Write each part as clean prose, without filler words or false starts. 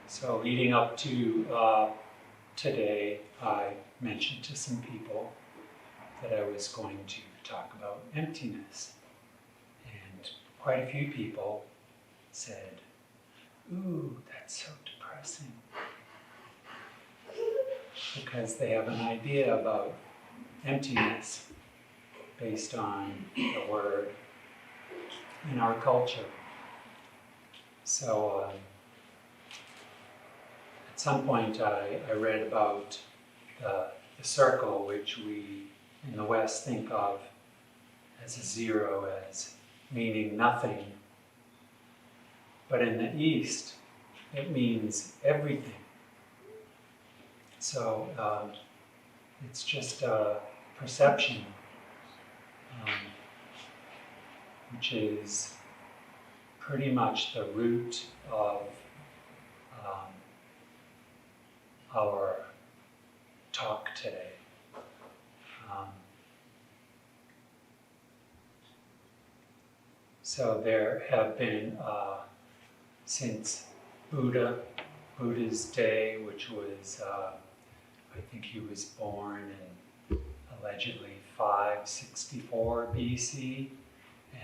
So leading up to today, I mentioned to some people that I was going to talk about emptiness. And quite a few people said, "Ooh, that's so depressing." Because they have an idea about emptiness based on the word in our culture. So at some point I read about the circle, which we in the West think of as a zero, as meaning nothing. But in the East, it means everything. So it's just a perception, which is pretty much the root of our talk today. So there have been, since Buddha's day, which was, I think he was born in allegedly 564 BC,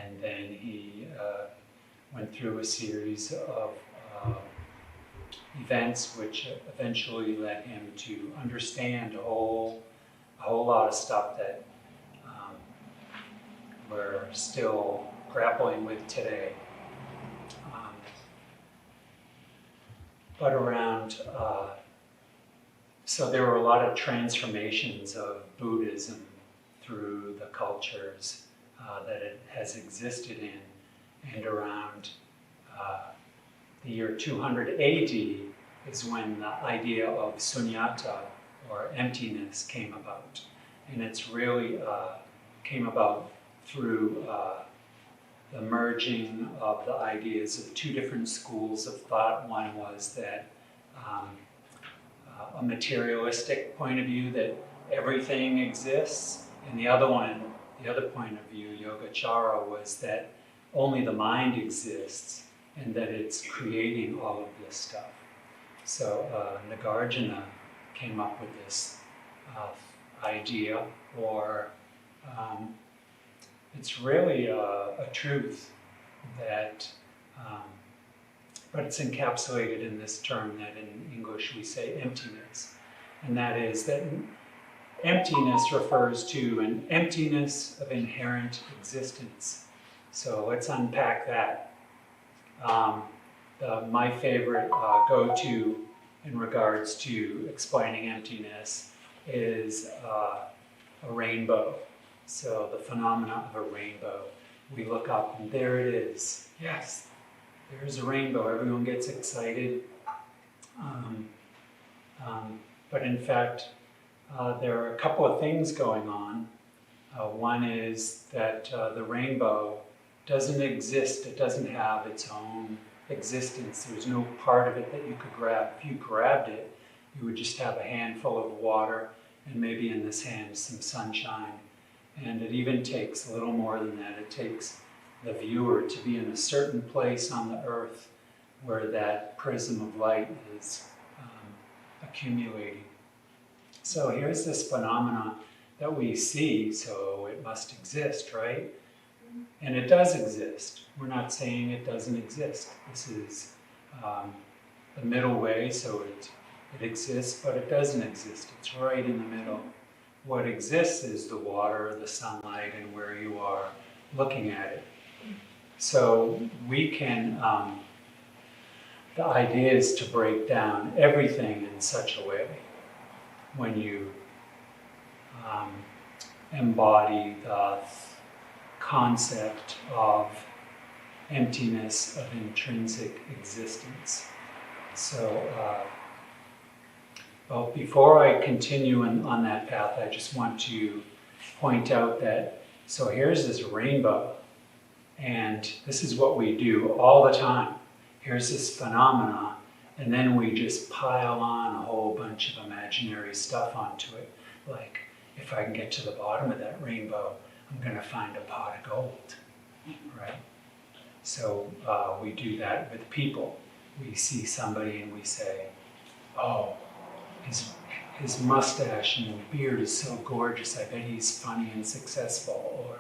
and then he went through a series of events which eventually led him to understand a whole lot of stuff that we're still grappling with today. But around, so there were a lot of transformations of Buddhism through the cultures that it has existed in, and around the year 200 AD is when the idea of sunyata, or emptiness, came about. And it's really came about through the merging of the ideas of two different schools of thought. One was that a materialistic point of view, that everything exists, and the other point of view, Yogacara, was that only the mind exists and that it's creating all of this stuff. So Nagarjuna came up with this idea, or it's really a truth that, but it's encapsulated in this term that in English we say emptiness. And that is that emptiness refers to an emptiness of inherent existence. So let's unpack that. My favorite go-to in regards to explaining emptiness is a rainbow. So the phenomena of a rainbow. We look up and there it is. Yes, there's a rainbow. Everyone gets excited. But in fact, there are a couple of things going on. One is that the rainbow doesn't exist. It doesn't have its own existence. There's no part of it that you could grab. If you grabbed it, you would just have a handful of water and maybe in this hand some sunshine. And it even takes a little more than that. It takes the viewer to be in a certain place on the earth where that prism of light is accumulating. So here's this phenomena that we see, so it must exist, right? And it does exist. We're not saying it doesn't exist. This is the middle way, so it exists, but it doesn't exist. It's right in the middle. What exists is the water, the sunlight, and where you are looking at it. So we can, the idea is to break down everything in such a way when you embody the concept of emptiness of intrinsic existence. So, well, before I continue on that path, I just want to point out that, so here's this rainbow, and this is what we do all the time. Here's this phenomena, and then we just pile on a whole bunch of imaginary stuff onto it. Like, if I can get to the bottom of that rainbow, I'm going to find a pot of gold, right? So we do that with people. we see somebody and we say, oh, his mustache and beard is so gorgeous, I bet he's funny and successful. Or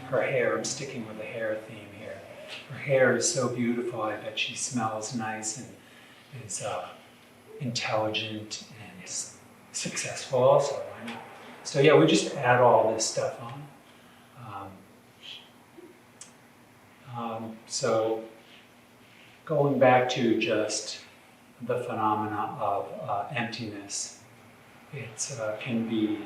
her hair, I'm sticking with the hair theme here. Her hair is so beautiful, I bet she smells nice and is intelligent and is successful also. Why not? So yeah, we just add all this stuff on. So going back to just the phenomena of emptiness, it can be,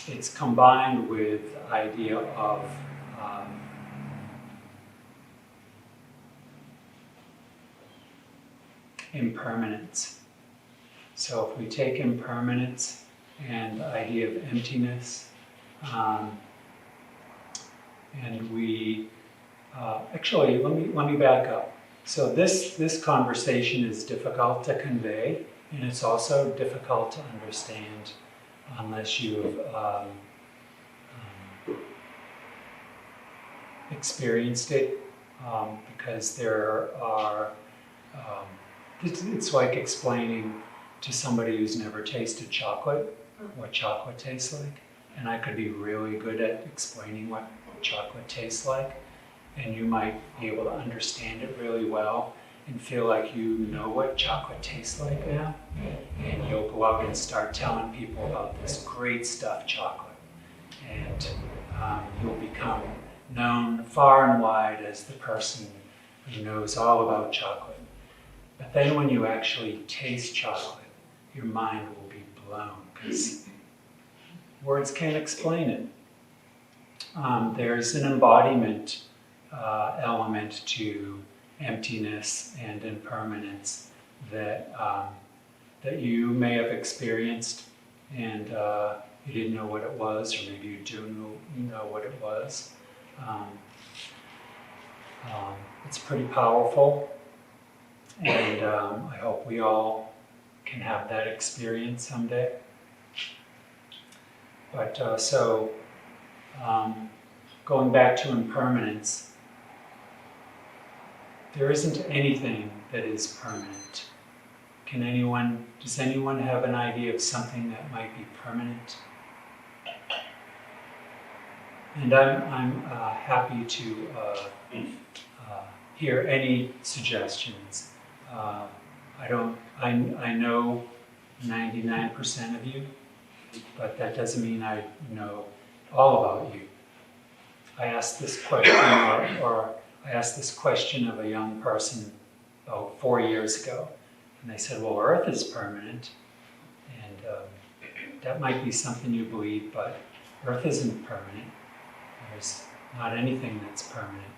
it's combined with the idea of impermanence. So if we take impermanence and the idea of emptiness, and we actually let me back up. So this conversation is difficult to convey, and it's also difficult to understand unless you've experienced it, because there are. It's like explaining to somebody who's never tasted chocolate what chocolate tastes like, and I could be really good at explaining what chocolate tastes like, and you might be able to understand it really well and feel like you know what chocolate tastes like now, and you'll go out and start telling people about this great stuff, chocolate, and you'll become known far and wide as the person who knows all about chocolate. But then when you actually taste chocolate, your mind will be blown, because words can't explain it. There's an embodiment element to emptiness and impermanence that that you may have experienced, and you didn't know what it was, or maybe you do know what it was. It's pretty powerful, and I hope we all can have that experience someday. But going back to impermanence, there isn't anything that is permanent. Does anyone have an idea of something that might be permanent? And I'm happy to hear any suggestions. I know 99% of you, but that doesn't mean I know all about you. I asked this question, or I asked this question of a young person about 4 years ago, and they said, well, Earth is permanent, and that might be something you believe, but Earth isn't permanent. There's not anything that's permanent.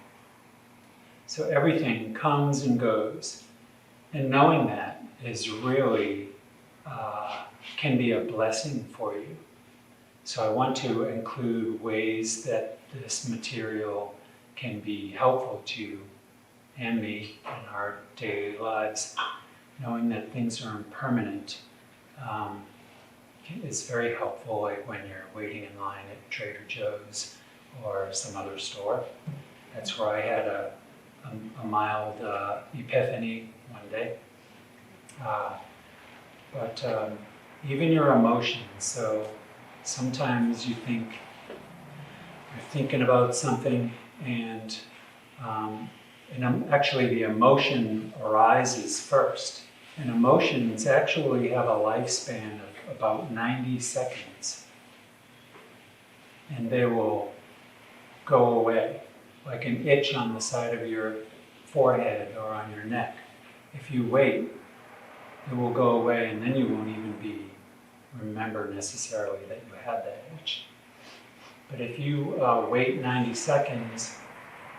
So everything comes and goes, and knowing that is really, can be a blessing for you. So I want to include ways that this material can be helpful to you and me in our daily lives. Knowing that things are impermanent is very helpful, like when you're waiting in line at Trader Joe's or some other store. That's where I had a mild epiphany one day. But even your emotions, so sometimes you're thinking about something, and actually the emotion arises first. And emotions actually have a lifespan of about 90 seconds. And they will go away, like an itch on the side of your forehead or on your neck. If you wait, it will go away, and then you won't even remember necessarily that you had that itch. But if you wait 90 seconds,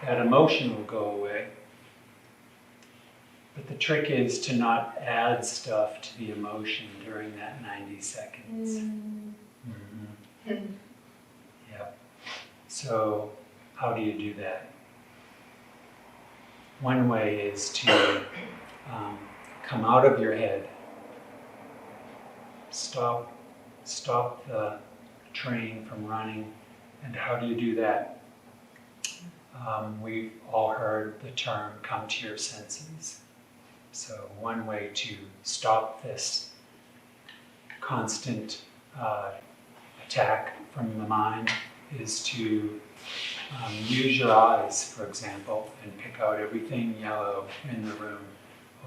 that emotion will go away. But the trick is to not add stuff to the emotion during that 90 seconds. Mm-hmm. Yeah. So how do you do that? One way is to come out of your head. Stop the train from running. And how do you do that? We've all heard the term come to your senses. So one way to stop this constant attack from the mind is to use your eyes, for example, and pick out everything yellow in the room,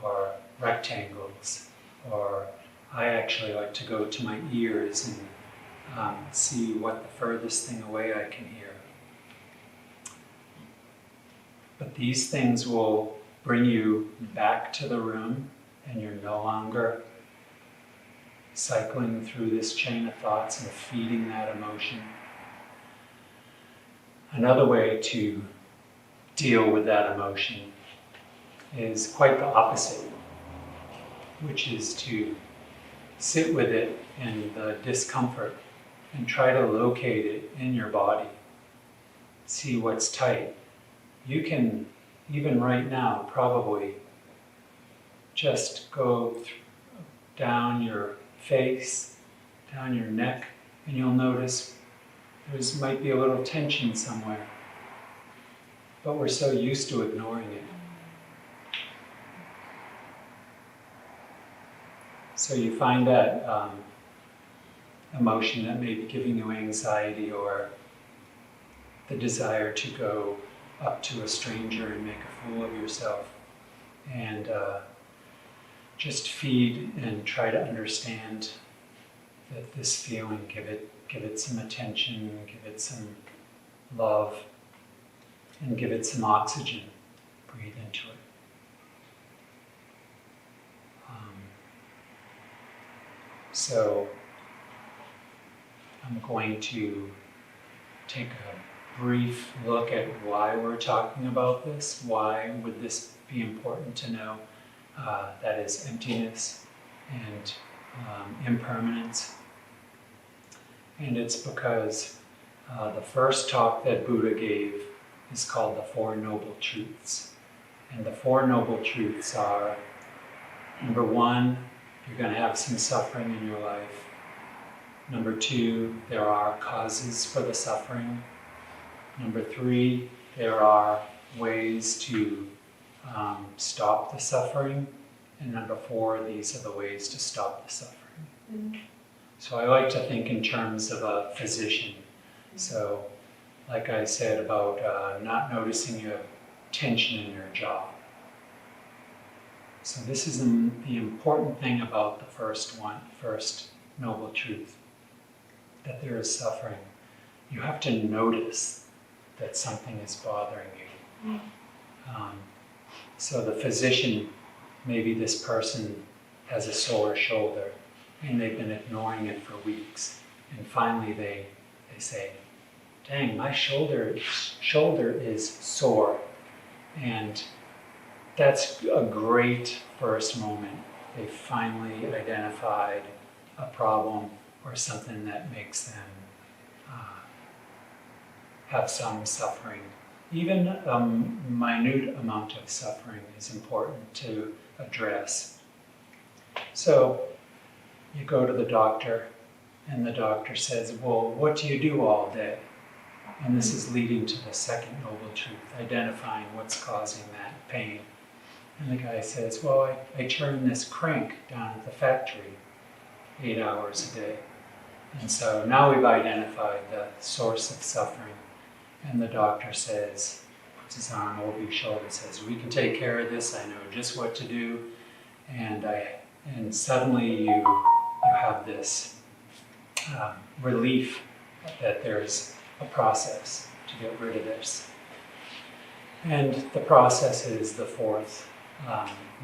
or rectangles, or I actually like to go to my ears and see what the furthest thing away I can hear. But these things will bring you back to the room, and you're no longer cycling through this chain of thoughts and feeding that emotion. Another way to deal with that emotion is quite the opposite, which is to sit with it in the discomfort and try to locate it in your body. See what's tight. You can, even right now, probably just go down your face, down your neck, and you'll notice there might be a little tension somewhere. But we're so used to ignoring it. So you find that emotion that may be giving you anxiety, or the desire to go up to a stranger and make a fool of yourself, and just feed and try to understand that this feeling, give it some attention, give it some love, and give it some oxygen. Breathe into it. So I'm going to take a brief look at why we're talking about this. Why would this be important to know? That is emptiness and impermanence. And it's because the first talk that Buddha gave is called the Four Noble Truths. And the Four Noble Truths are, number one, you're going to have some suffering in your life. Number two, there are causes for the suffering. Number three, there are ways to stop the suffering. And number four, these are the ways to stop the suffering. Mm-hmm. So I like to think in terms of a physician. So, like I said about not noticing your tension in your jaw. So this is the important thing about the first noble truth, that there is suffering. You have to notice that something is bothering you. So the physician, maybe this person has a sore shoulder, and they've been ignoring it for weeks. And finally they say, dang, my shoulder is sore. And that's a great first moment. They finally identified a problem or something that makes them have some suffering. Even a minute amount of suffering is important to address. So you go to the doctor, and the doctor says, well, what do you do all day? And this is leading to the second noble truth, identifying what's causing that pain. And the guy says, well, I turn this crank down at the factory 8 hours a day. And so now we've identified the source of suffering. And the doctor says, puts his arm over your shoulder, says, we can take care of this, I know just what to do. And suddenly you have this relief that there's a process to get rid of this. And the process is the fourth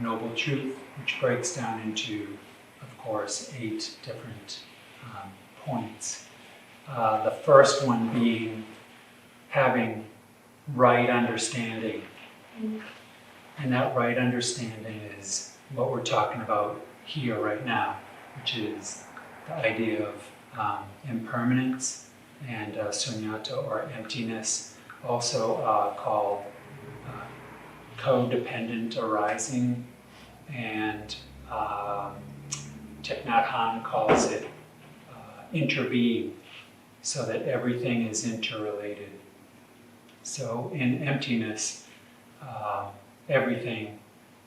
noble truth, which breaks down into, of course, 8 different points. The first one being having right understanding. And that right understanding is what we're talking about here right now, which is the idea of impermanence and sunyata, or emptiness, also called codependent arising, and Thich Nhat Hanh calls it interbeing, so that everything is interrelated. So in emptiness, everything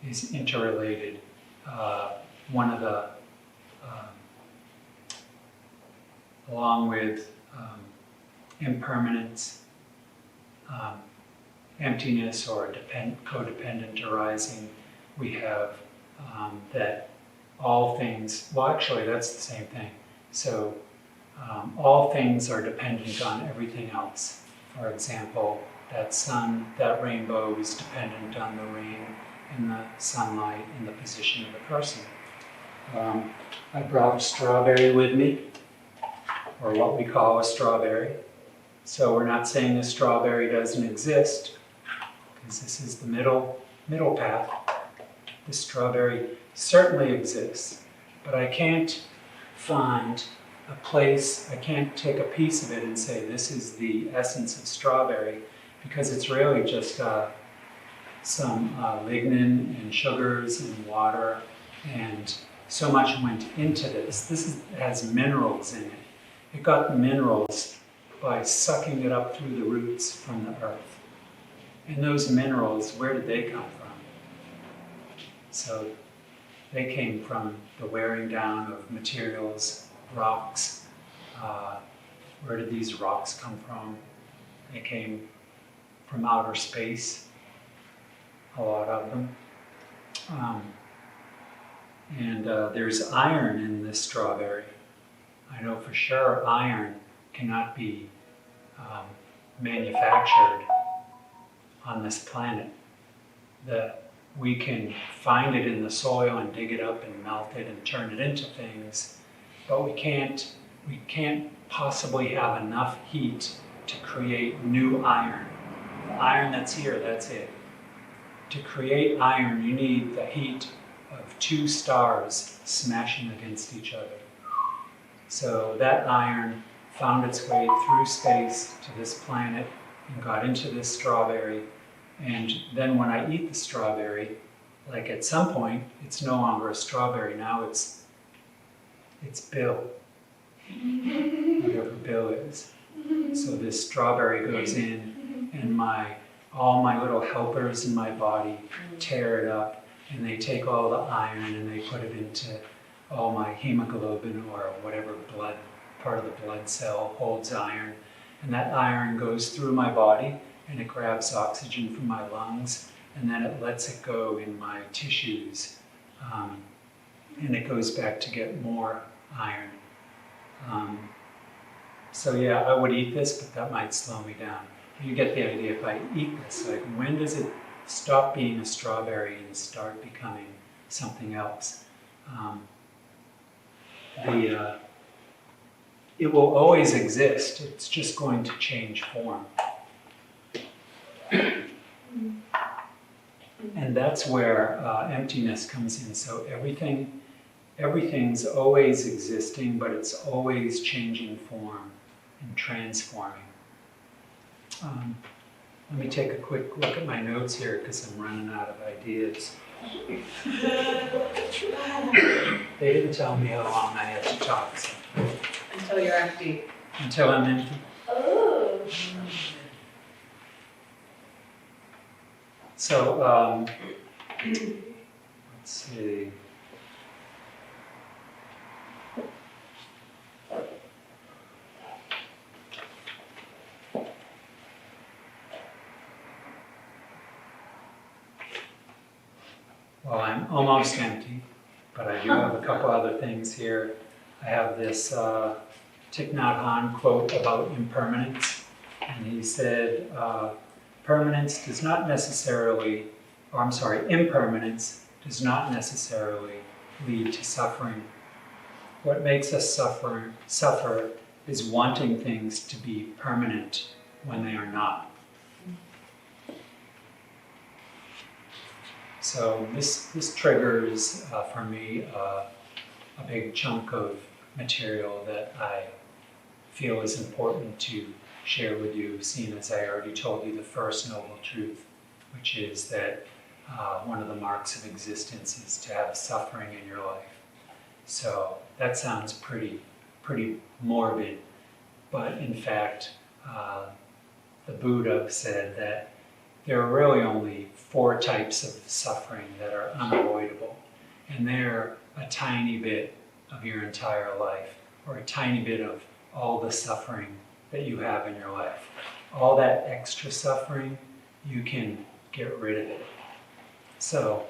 is interrelated. One of the, along with impermanence, emptiness or codependent arising, we have that all things, well actually that's the same thing. So all things are dependent on everything else. For example, that sun, that rainbow is dependent on the rain and the sunlight and the position of the person. I brought a strawberry with me, or what we call a strawberry. So we're not saying a strawberry doesn't exist, because this is the middle path. The strawberry certainly exists, but I can't find a place, I can't take a piece of it and say this is the essence of strawberry, because it's really just some lignin and sugars and water, and so much went into this. This has minerals in it. It got the minerals by sucking it up through the roots from the earth. And those minerals, where did they come from? So they came from the wearing down of materials, rocks. Where did these rocks come from? They came from outer space, a lot of them. There's iron in this strawberry. I know for sure iron cannot be manufactured on this planet. That we can find it in the soil and dig it up and melt it and turn it into things, but we can't possibly have enough heat to create new iron. The iron that's here, that's it. To create iron, you need the heat of 2 stars smashing against each other. So that iron found its way through space to this planet and got into this strawberry. And then when I eat the strawberry, like at some point, it's no longer a strawberry. Now it's Bill, whatever Bill is. So this strawberry goes in, and all my little helpers in my body tear it up, and they take all the iron and they put it into all my hemoglobin, or whatever blood, part of the blood cell holds iron. And that iron goes through my body, and it grabs oxygen from my lungs, and then it lets it go in my tissues, and it goes back to get more iron. So yeah, I would eat this, but that might slow me down. You get the idea. If I eat this, like, when does it stop being a strawberry and start becoming something else? It will always exist, it's just going to change form. And that's where emptiness comes in. So everything's always existing, but it's always changing form and transforming. Let me take a quick look at my notes here, because I'm running out of ideas. They didn't tell me how long I had to talk. So. Until you're empty. Until I'm empty. Oh. So, let's see. Well, I'm almost empty, but I do have a couple other things here. I have this Thich Nhat Hanh quote about impermanence, and he said, impermanence does not necessarily lead to suffering. What makes us suffer is wanting things to be permanent when they are not. So this triggers for me a big chunk of material that I feel is important to share with you, seeing as I already told you the first noble truth, which is that one of the marks of existence is to have suffering in your life. So that sounds pretty morbid, but in fact, the Buddha said that there are really only 4 types of suffering that are unavoidable. And they're a tiny bit of your entire life, or a tiny bit of all the suffering that you have in your life. All that extra suffering, you can get rid of it. So,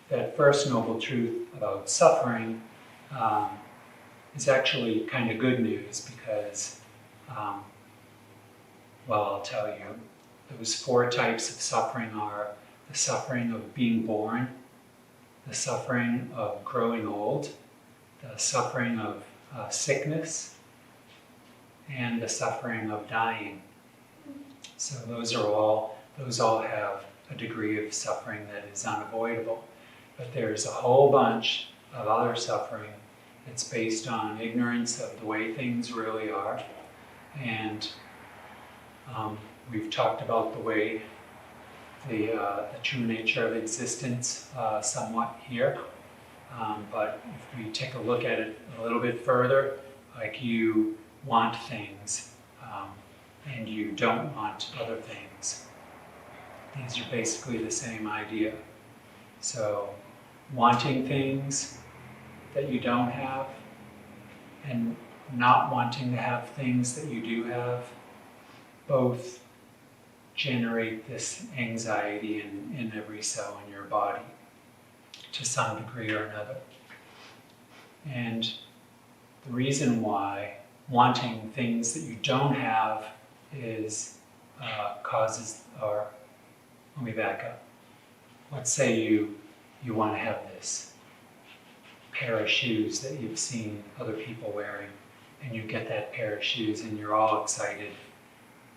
that first noble truth about suffering is actually kind of good news because, well, I'll tell you, those 4 types of suffering are the suffering of being born, the suffering of growing old, the suffering of sickness, and the suffering of dying. So those all have a degree of suffering that is unavoidable. But there's a whole bunch of other suffering that's based on ignorance of the way things really are. And we've talked about the way, the true nature of existence somewhat here. But if we take a look at it a little bit further, like you want things and you don't want other things. These are basically the same idea. So wanting things that you don't have and not wanting to have things that you do have both generate this anxiety in every cell in your body to some degree or another. And the reason why wanting things that you don't have is causes, or let me back up. Let's say you want to have this pair of shoes that you've seen other people wearing, and you get that pair of shoes and you're all excited.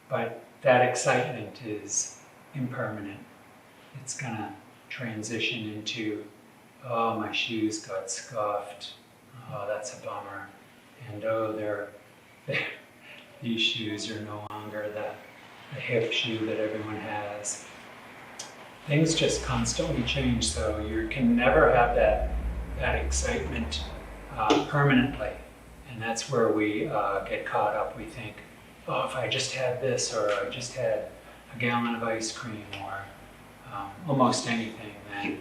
But that excitement is impermanent. It's gonna transition into, oh, my shoes got scuffed. Oh, that's a bummer. And oh, these shoes are no longer the hip shoe that everyone has. Things just constantly change, so you can never have that excitement permanently. And that's where we get caught up. We think, oh, if I just had this, or I just had a gallon of ice cream, or almost anything, then,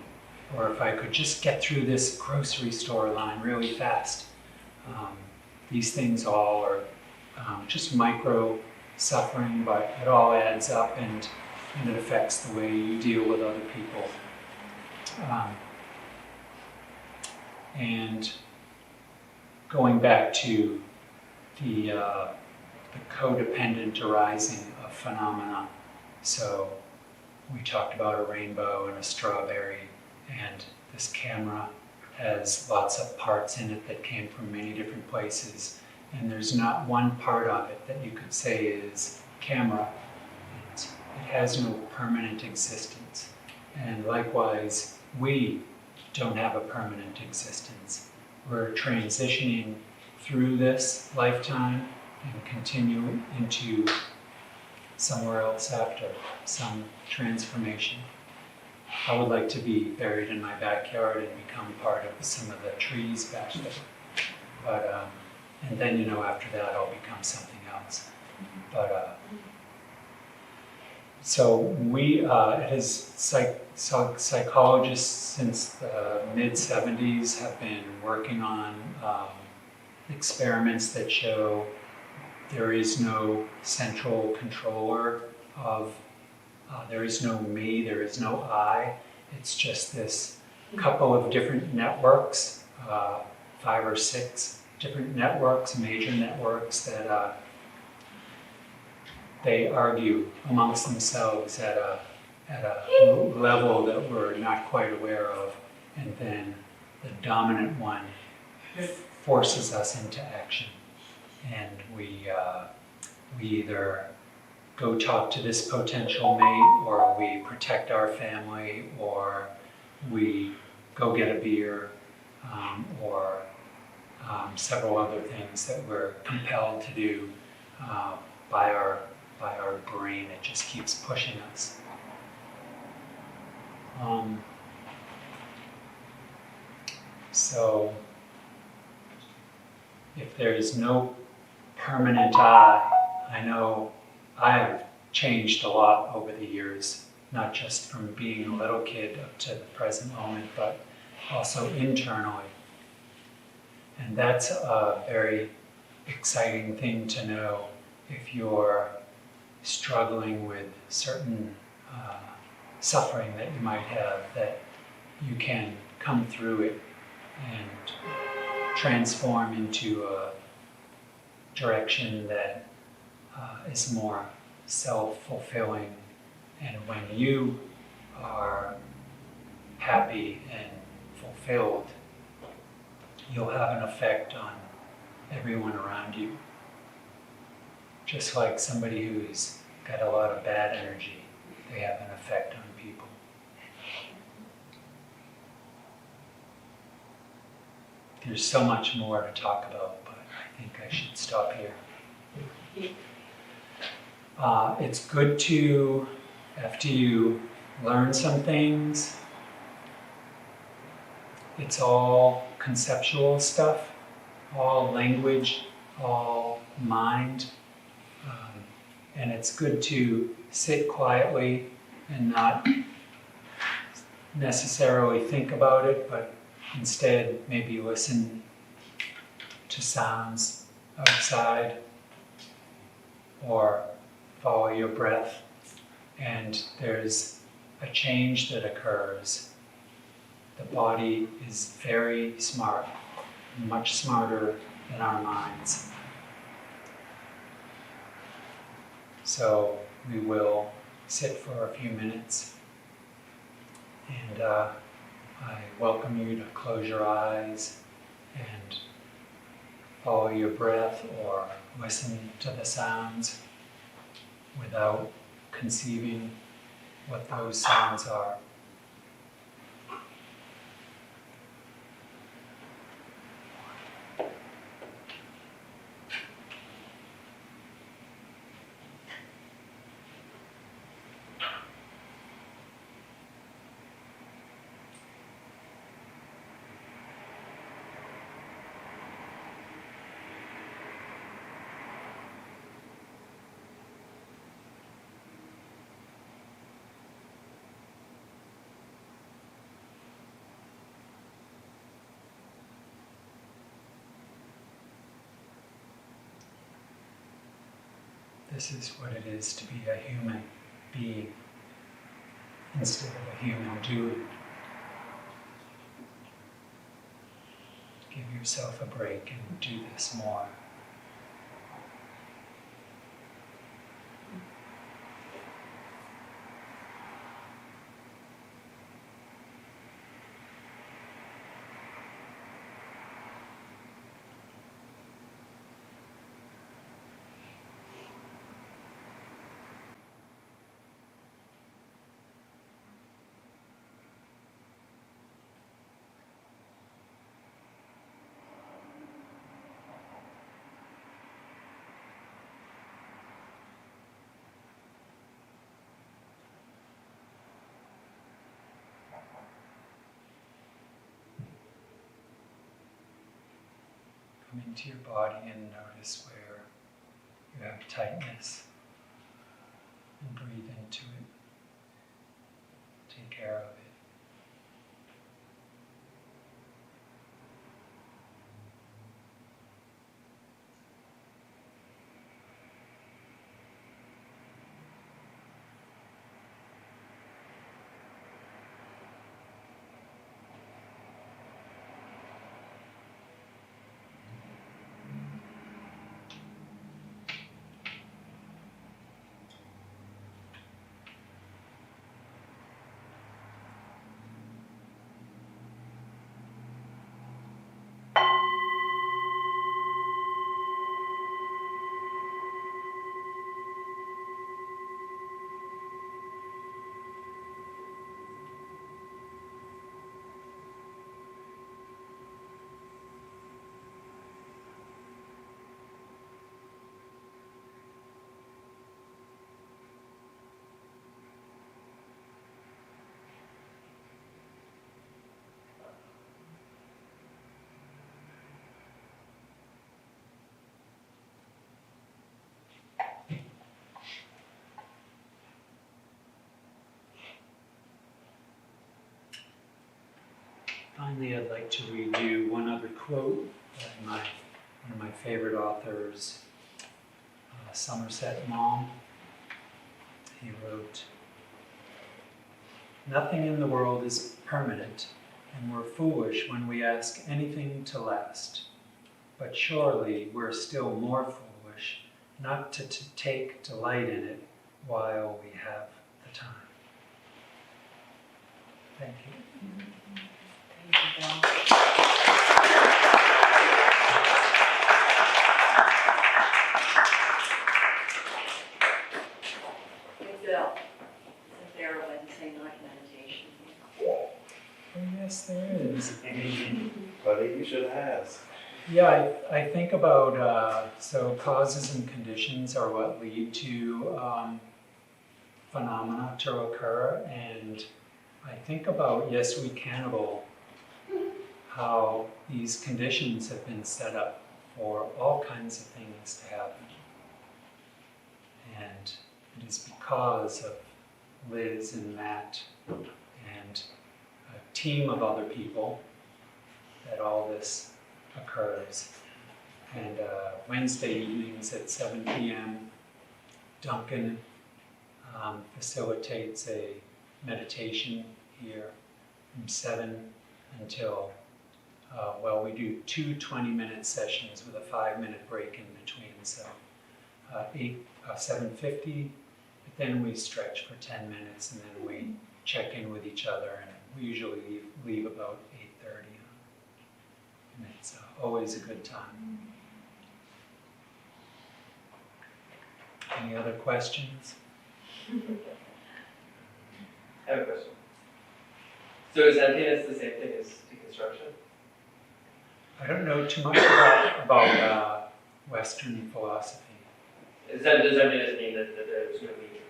or if I could just get through this grocery store line really fast. These things all are just micro suffering, but it all adds up and it affects the way you deal with other people. And going back to the codependent arising of phenomena. So we talked about a rainbow and a strawberry, and this camera has lots of parts in it that came from many different places, and there's not one part of it that you could say is camera. It has no permanent existence. And likewise, we don't have a permanent existence. We're transitioning through this lifetime and continue into somewhere else after, some transformation. I would like to be buried in my backyard and become part of some of the trees back there. But, and then, after that I'll become something else. But, so we, as psychologists since the mid-70s have been working on experiments that show there is no central controller of, there is no me, there is no I. It's just this couple of different networks, 5 or 6 different networks, major networks that they argue amongst themselves at a level that we're not quite aware of, and then the dominant one forces us into action, and we either go talk to this potential mate, or we protect our family, or we go get a beer, or several other things that we're compelled to do by our brain. It just keeps pushing us. So if there is no permanent I know I have changed a lot over the years, not just from being a little kid up to the present moment, but also internally. And that's a very exciting thing to know if you're struggling with certain suffering that you might have, that you can come through it and transform into a direction that is more self-fulfilling. And when you are happy and fulfilled, you'll have an effect on everyone around you. Just like somebody who's got a lot of bad energy, they have an effect on people. There's so much more to talk about, but I think I should stop here. It's good to, after you learn some things, it's all conceptual stuff, all language, all mind. And it's good to sit quietly and not necessarily think about it, but instead maybe listen to sounds outside or follow your breath. And there's a change that occurs. The body is very smart, much smarter than our minds. So we will sit for a few minutes, and I welcome you to close your eyes and follow your breath or listen to the sounds without conceiving what those sounds are. This is what it is to be a human being instead of a human doing. Give yourself a break and do this more. Come into your body and notice where you have tightness and breathe into it. Take care of it. Finally, I'd like to read you one other quote by one of my favorite authors, Somerset Maugham. He wrote, "Nothing in the world is permanent, and we're foolish when we ask anything to last. But surely we're still more foolish not to take delight in it while we have the time." Thank you. Thank you, Bill. Hey, Bill, isn't there a Wednesday night meditation? Oh, yes, there is. Buddy, you should ask. Yeah, I think about, so causes and conditions are what lead to phenomena to occur, and I think about Yes We Cannibal, how these conditions have been set up for all kinds of things to happen. And it is because of Liz and Matt and a team of other people that all this occurs. And Wednesday evenings at 7 p.m., Duncan facilitates a meditation here from 7 until, we do two 20-minute sessions with a 5-minute break in between. So 7:50, but then we stretch for 10 minutes and then we check in with each other, and we usually leave about 8:30. And it's always a good time. Any other questions? I have a question. So is emptiness the same thing as deconstruction? I don't know too much about Western philosophy. Does emptiness mean that there's no meaning?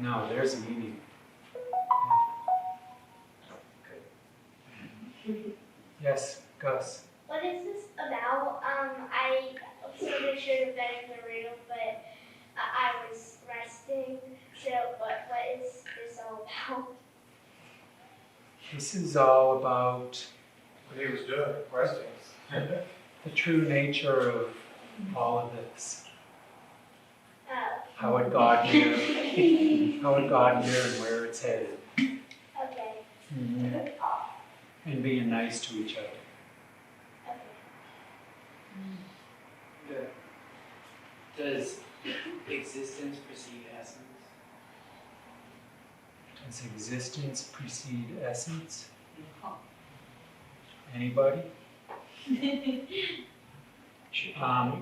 No, there's a meaning. Yes, Gus. What is this about? I sort of should have been in the room, but I was resting. So, what is this all about? This is all about What he was doing, resting. the true nature of all of this. How it got here, and where it's headed. Okay. Mhm. And being nice to each other. Okay. Does existence precede essence? Does existence precede essence? Anybody?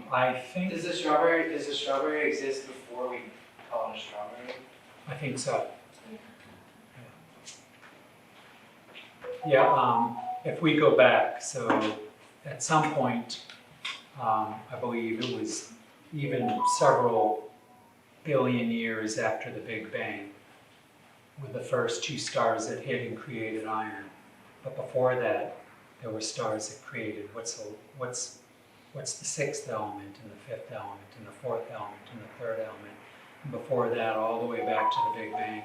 I think. Does the strawberry exist before we call it a strawberry? I think so. Yeah, if we go back, so at some point, I believe it was even several billion years after the Big Bang, with the first two stars that hit and created iron. But before that, there were stars that created what's the sixth element, and the fifth element, and the fourth element, and the third element. And before that, all the way back to the Big Bang.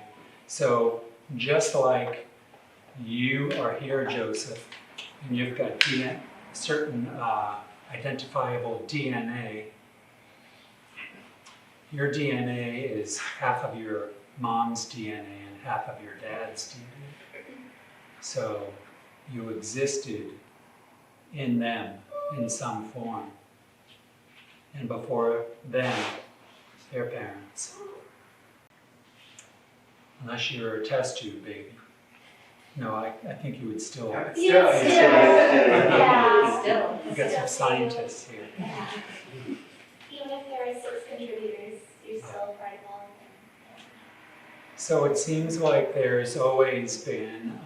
So just like you are here, Joseph, and you've got certain identifiable DNA. Your DNA is half of your mom's DNA and half of your dad's DNA. So you existed in them in some form. And before them, their parents. Unless you're a test tube baby. No, I think you would still. Yeah, Still. You got some scientists here. Yeah. Even if there are 6 contributors, you're still part of all of them. So it seems like there's always been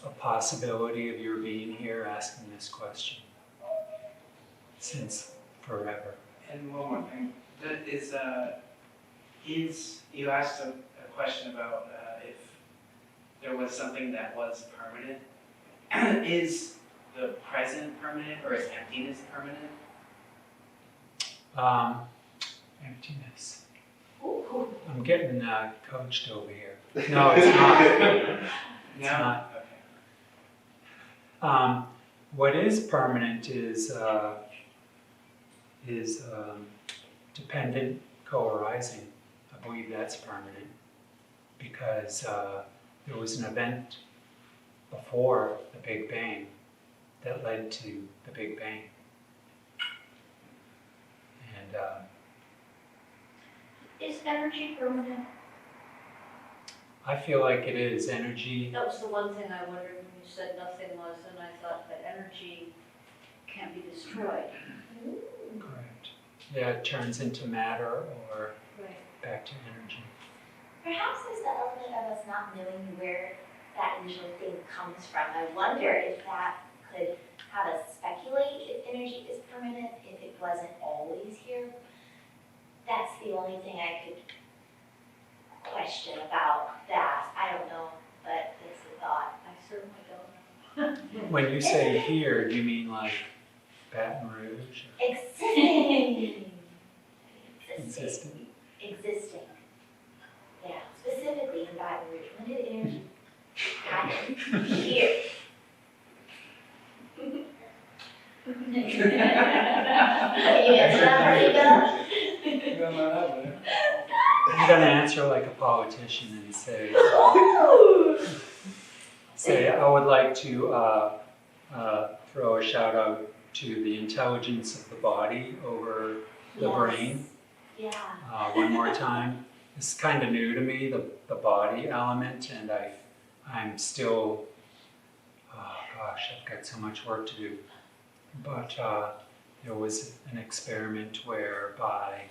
a possibility of your being here asking this question since forever. And one more thing, you asked a question about if there was something that was permanent. Is the present permanent, or is emptiness permanent? Emptiness. I'm getting coached over here. No, it's not. It's No? not. Okay. What is permanent is dependent co-arising. I believe that's permanent because there was an event before the Big Bang that led to the Big Bang. And Is energy permanent? I feel like it is energy. That was the one thing I wondered when you said nothing was, and I thought that energy can't be destroyed. Correct. Yeah, it turns into matter or Right. back to energy. Perhaps there's the element of us not knowing where that initial thing comes from. I wonder if that could have us speculate if energy is permanent, if it wasn't always here. That's the only thing I could question about that. I don't know, but it's a thought. I certainly don't know. When you say here, do you mean like Baton Rouge? Existing. Existing. Existing. Yeah, specifically in Baton Rouge. When did energy happen? Here. Can you answer that for me, Bill? I'm gonna answer like a politician and say, I would like to throw a shout out to the intelligence of the body over the brain. Yeah. One more time. It's kind of new to me, the body element, and I'm still, oh gosh, I've got so much work to do. But there was an experiment whereby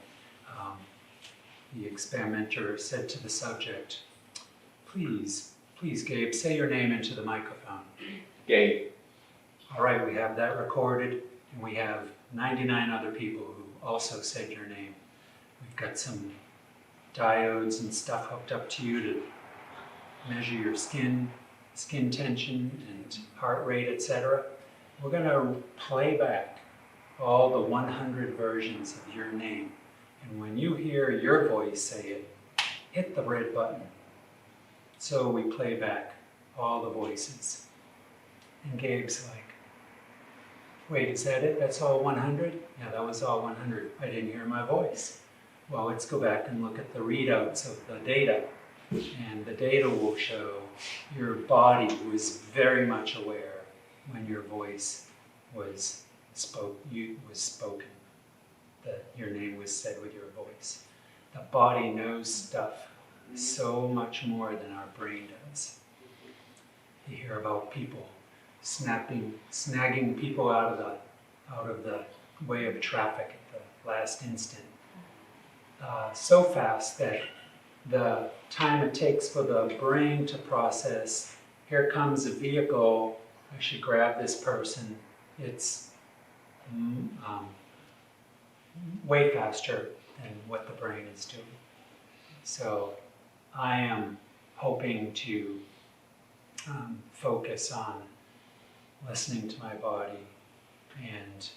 the experimenter said to the subject, please, Gabe, say your name into the microphone. Gabe. All right, we have that recorded, and we have 99 other people who also said your name. We've got some diodes and stuff hooked up to you to measure your skin tension and heart rate, etc. We're going to play back all the 100 versions of your name. And when you hear your voice say it, hit the red button. So we play back all the voices. And Gabe's like, wait, is that it? That's all 100? Yeah, that was all 100. I didn't hear my voice. Well, let's go back and look at the readouts of the data. And the data will show your body was very much aware when your voice was spoken, that your name was said with your voice. The body knows stuff so much more than our brain does. You hear about people snagging people out of the way of traffic at the last instant. So fast that the time it takes for the brain to process, here comes a vehicle, I should grab this person, it's way faster than what the brain is doing. So I am hoping to focus on listening to my body and